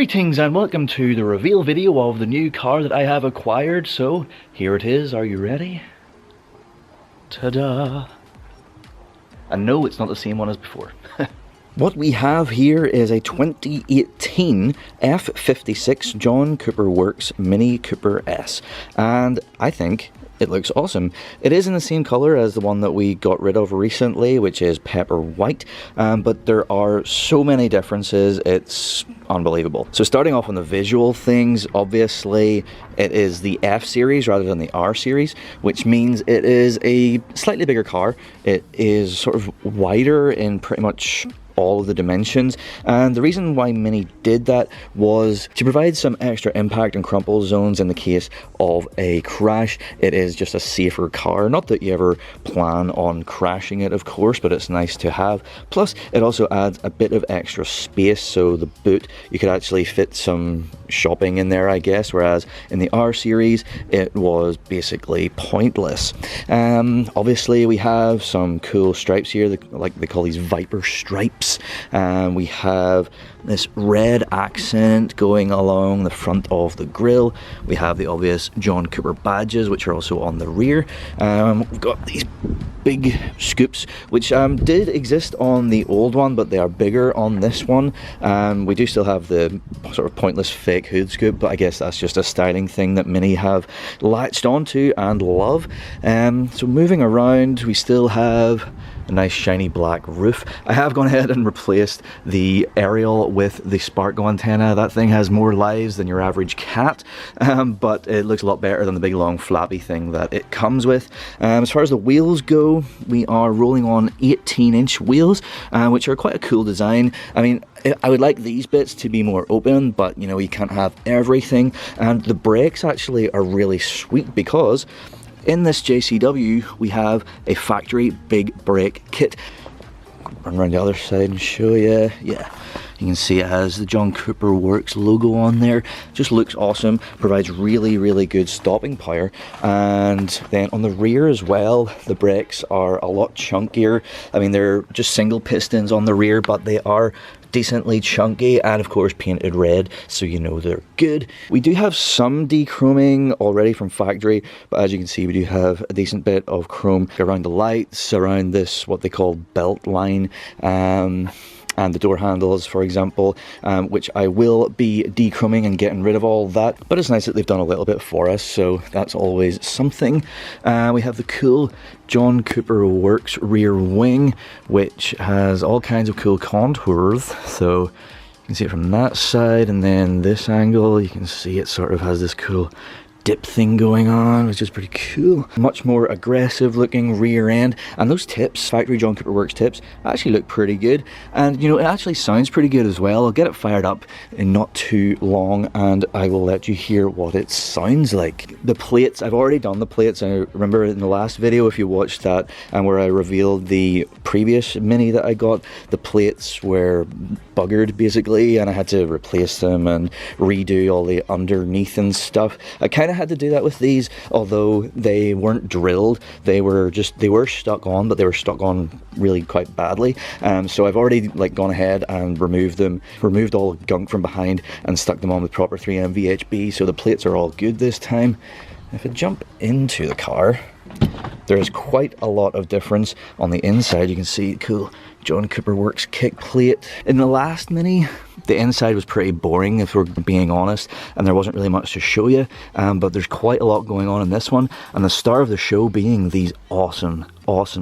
Greetings and welcome to the reveal video of the new car that I have acquired. So here it is, are you ready? Ta-da! And no, it's not the same one as before. What we have here is a 2018 F56 John Cooper Works Mini Cooper S, and I think it looks awesome. It is in the same colour as the one that we got rid of recently, which is pepper white, but there are so many differences, it's unbelievable. So starting off on the visual things, obviously it is the F series rather than the R series, which means it is a slightly bigger car. It is sort of wider in pretty much all of the dimensions, and the reason why Mini did that was to provide some extra impact and crumple zones in the case of a crash. It is just a safer car, not that you ever plan on crashing it of course, but it's nice to have. Plus it also adds a bit of extra space, so the boot, you could actually fit some shopping in there I guess, whereas in the R series it was basically pointless. Obviously we have some cool stripes here, like they call these Viper stripes. We have this red accent going along the front of the grille. We have the obvious John Cooper badges, which are also on the rear. We've got these big scoops, which did exist on the old one, but they are bigger on this one. We do still have the sort of pointless fake hood scoop, but I guess that's just a styling thing that Mini have latched onto and love. So moving around, we still have a nice shiny black roof. I have gone ahead and replaced the aerial with the Sparkle antenna. That thing has more lives than your average cat, but it looks a lot better than the big long flappy thing that it comes with. As far as the wheels go, we are rolling on 18-inch wheels, which are quite a cool design. I mean, I would like these bits to be more open, but you know, you can't have everything. And the brakes actually are really sweet because in this JCW we have a factory big brake kit. Run around the other side and show you. Yeah, you can see it has the John Cooper Works logo on there. Just looks awesome, provides really good stopping power. And then on the rear as well, the brakes are a lot chunkier. I mean, they're just single pistons on the rear, but they are decently chunky and of course painted red, so you know they're good. We do have some dechroming already from factory, but as you can see we do have a decent bit of chrome around the lights, around this what they call belt line, and the door handles, for example, which I will be dechroming and getting rid of all that. But it's nice that they've done a little bit for us, so that's always something. We have the cool John Cooper Works rear wing, which has all kinds of cool contours. So you can see it from that side, and then this angle, you can see it sort of has this cool dip thing going on, which is pretty cool. Much more aggressive looking rear end, and those tips, factory John Cooper Works tips, actually look pretty good, and you know, it actually sounds pretty good as well. I'll get it fired up in not too long and I will let you hear what it sounds like. The plates, I've already done the plates. I remember in the last video, if you watched that, and where I revealed the previous Mini that I got, the plates were buggered basically, and I had to replace them and redo all the underneath and stuff. I kind of had to do that with these, although they weren't drilled. They were stuck on, but they were stuck on really quite badly. So I've already like gone ahead and removed all the gunk from behind and stuck them on with proper 3M VHB, so the plates are all good this time. If I jump into the car, there is quite a lot of difference on the inside. You can see cool John Cooper Works kick plate. In the last Mini, the inside was pretty boring if we're being honest, and there wasn't really much to show you, but there's quite a lot going on in this one, and the star of the show being these awesome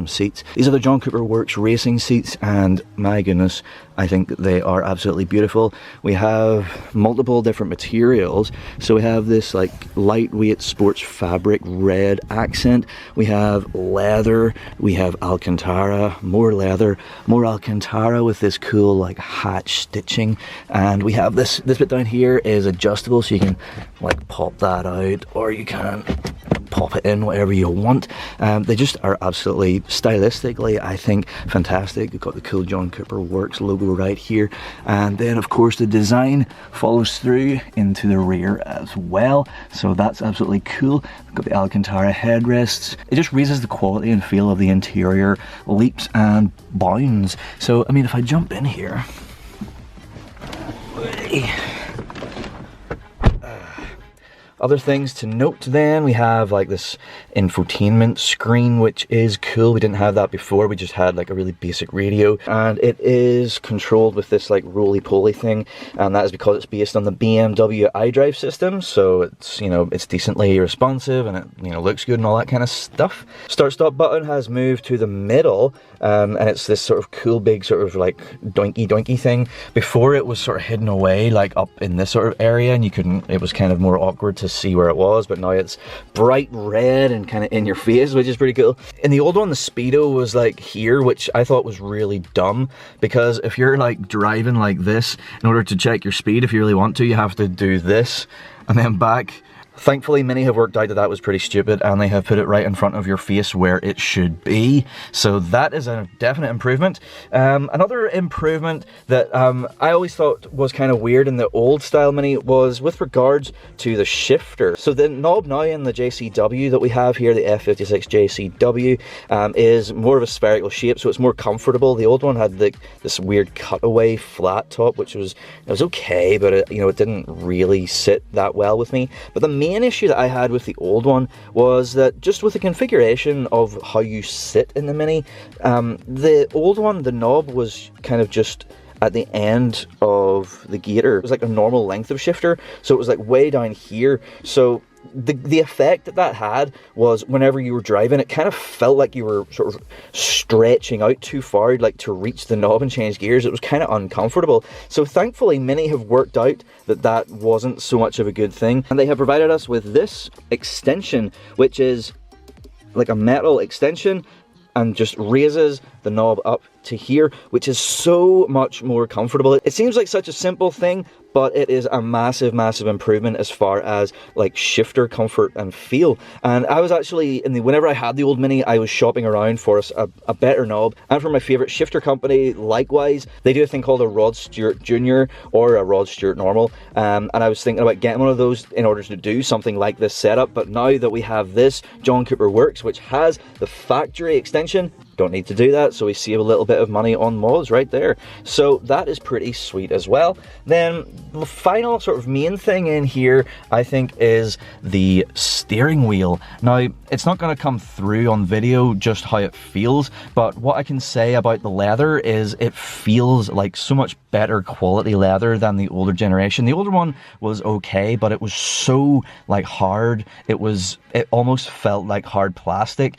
seats. These are the John Cooper Works racing seats, and my goodness, I think they are absolutely beautiful. We have multiple different materials. So we have this like lightweight sports fabric red accent, we have leather, we have Alcantara, more leather, more Alcantara with this cool like hatch stitching, and we have this bit down here is adjustable, so you can like pop that out, or you can pop it in, whatever you want. They just are absolutely stylistically, I think, fantastic. You've got the cool John Cooper Works logo right here, and then of course the design follows through into the rear as well, so that's absolutely cool. We've got the Alcantara headrests. It just raises the quality and feel of the interior leaps and bounds. So I mean, if I jump in here, Other things to note then, we have like this infotainment screen, which is cool. We didn't have that before, we just had like a really basic radio, and it is controlled with this like roly-poly thing, and that is because it's based on the BMW iDrive system, so it's, you know, it's decently responsive and it, you know, looks good and all that kind of stuff. Start-stop button has moved to the middle, and it's this sort of cool big sort of like doinky thing. Before it was sort of hidden away like up in this sort of area, and you couldn't, it was kind of more awkward to see where it was, but now it's bright red and kind of in your face, which is pretty cool. In the old one, the speedo was like here, which I thought was really dumb, because if you're like driving like this, in order to check your speed, if you really want to, you have to do this and then back. Thankfully, Mini have worked out that that was pretty stupid, and they have put it right in front of your face where it should be. So that is a definite improvement. Another improvement that I always thought was kind of weird in the old style Mini was with regards to the shifter. So the knob now in the JCW that we have here, the F56 JCW, is more of a spherical shape, so it's more comfortable. The old one had like this weird cutaway flat top, which was, it was okay, but it, you know, it didn't really sit that well with me. But the main issue that I had with the old one was that just with the configuration of how you sit in the Mini, the old one, the knob was kind of just at the end of the gator. It was like a normal length of shifter, so it was like way down here. So the effect that that had was whenever you were driving, it kind of felt like you were sort of stretching out too far, like to reach the knob and change gears. It was kind of uncomfortable. So thankfully Mini have worked out that that wasn't so much of a good thing, and they have provided us with this extension, which is like a metal extension and just raises the knob up to here, which is so much more comfortable. It seems like such a simple thing, but it is a massive improvement as far as like shifter comfort and feel. And I was actually whenever I had the old Mini, I was shopping around for a better knob, and for my favorite shifter company likewise. They do a thing called a Rod Stewart Junior or a Rod Stewart Normal, and I was thinking about getting one of those in order to do something like this setup. But now that we have this John Cooper Works, which has the factory extension, don't need to do that, so we save a little bit of money on mods right there. So that is pretty sweet as well. Then the final sort of main thing in here, I think, is the steering wheel. Now, it's not going to come through on video just how it feels, but what I can say about the leather is it feels like so much better quality leather than the older generation. The older one was okay, but it was so like hard. It almost felt like hard plastic,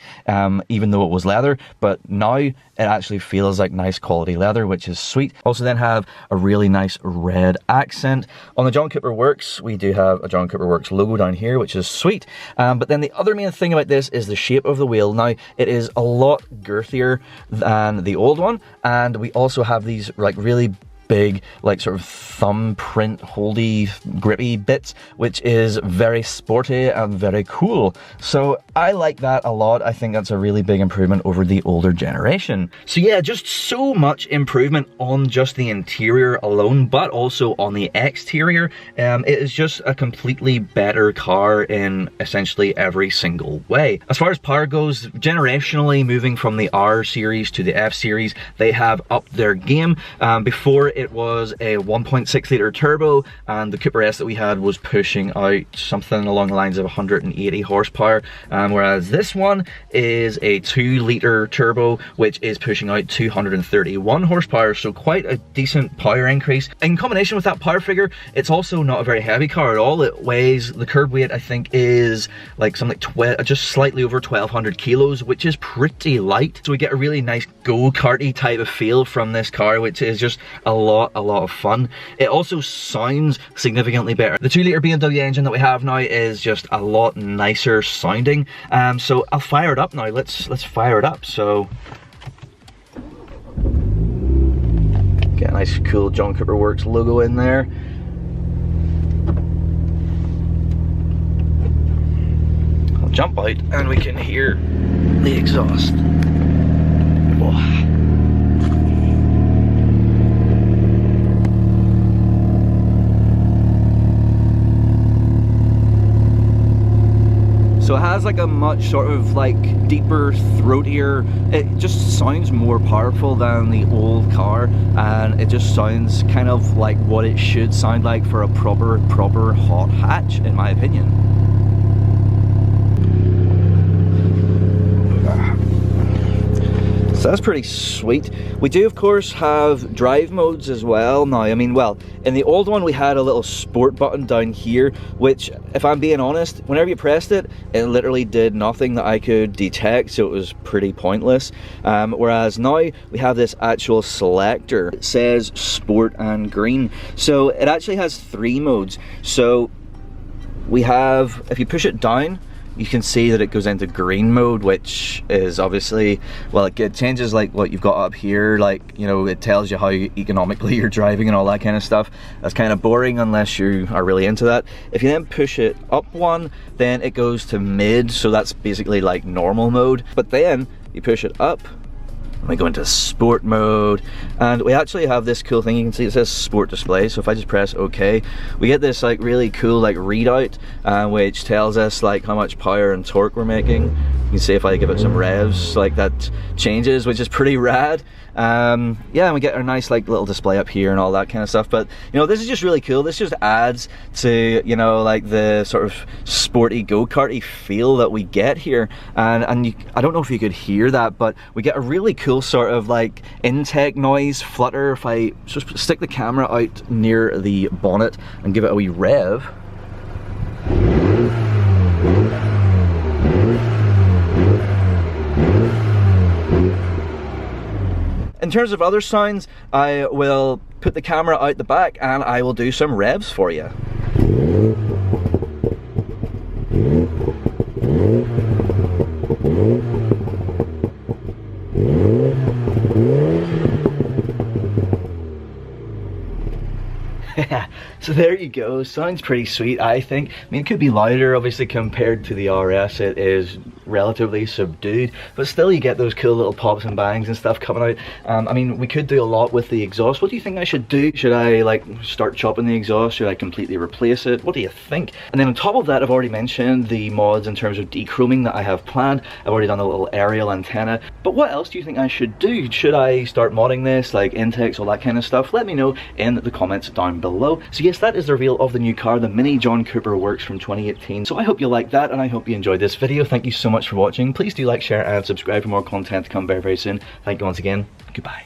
even though it was leather. But now it actually feels like nice quality leather, which is sweet. Also then have a really nice red accent. On the John Cooper Works, we do have a John Cooper Works logo down here, which is sweet. But then the other main thing about this is the shape of the wheel. Now, it is a lot girthier than the old one, and we also have these like really big, like sort of thumbprint holdy grippy bits, which is very sporty and very cool. So I like that a lot. I think that's a really big improvement over the older generation. So yeah, just so much improvement on just the interior alone, but also on the exterior. It is just a completely better car in essentially every single way. As far as power goes, generationally, moving from the R series to the F series, they have upped their game. Before, it was a 1.6 litre turbo, and the Cooper S that we had was pushing out something along the lines of 180 horsepower, whereas this one is a 2 litre turbo, which is pushing out 231 horsepower, so quite a decent power increase. In combination with that power figure, it's also not a very heavy car at all. It weighs, the curb weight I think is like something like just slightly over 1200 kilos, which is pretty light. So we get a really nice go-karty type of feel from this car, which is just a lot of fun. It also sounds significantly better. The 2 litre BMW engine that we have now is just a lot nicer sounding. So I'll fire it up now. Let's fire it up. So get a nice cool John Cooper Works logo in there. I'll jump out and we can hear the exhaust. Oh. So it has like a much sort of like deeper, throatier, it just sounds more powerful than the old car, and it just sounds kind of like what it should sound like for a proper hot hatch, in my opinion. So that's pretty sweet. We do of course have drive modes as well now. I mean, well, in the old one we had a little sport button down here, which, if I'm being honest, whenever you pressed it, it literally did nothing that I could detect, so it was pretty pointless. Whereas now we have this actual selector. It says sport and green. So it actually has 3 modes. So we have, if you push it down, you can see that it goes into green mode, which is obviously, well, it changes like what you've got up here, like, you know, it tells you how economically you're driving and all that kind of stuff. That's kind of boring unless you are really into that. If you then push it up 1, then it goes to mid, so that's basically like normal mode. But then you push it up, we go into sport mode, and we actually have this cool thing. You can see it says sport display, so if I just press OK, we get this like really cool like readout, which tells us like how much power and torque we're making. You can see if I give it some revs, like that changes, which is pretty rad. Yeah, and we get our nice like little display up here and all that kind of stuff. But you know, this is just really cool. This just adds to, you know, like the sort of sporty go-karty feel that we get here. And I don't know if you could hear that, but we get a really cool sort of like intake noise flutter. If I just stick the camera out near the bonnet and give it a wee rev. In terms of other sounds, I will put the camera out the back and I will do some revs for you. So there you go, sounds pretty sweet, I think. I mean, it could be louder, obviously, compared to the RS. It is relatively subdued, but still you get those cool little pops and bangs and stuff coming out. I mean, we could do a lot with the exhaust. What do you think I should do? Should I like start chopping the exhaust? Should I completely replace it? What do you think? And then on top of that, I've already mentioned the mods in terms of dechroming that I have planned. I've already done a little aerial antenna, but what else do you think I should do? Should I start modding this, like intakes, all that kind of stuff? Let me know in the comments down below. So yes, that is the reveal of the new car, the Mini John Cooper Works from 2018. So I hope you liked that, and I hope you enjoyed this video. Thank you so much for watching. Please do like, share, and subscribe for more content to come very, very soon. Thank you once again. Goodbye.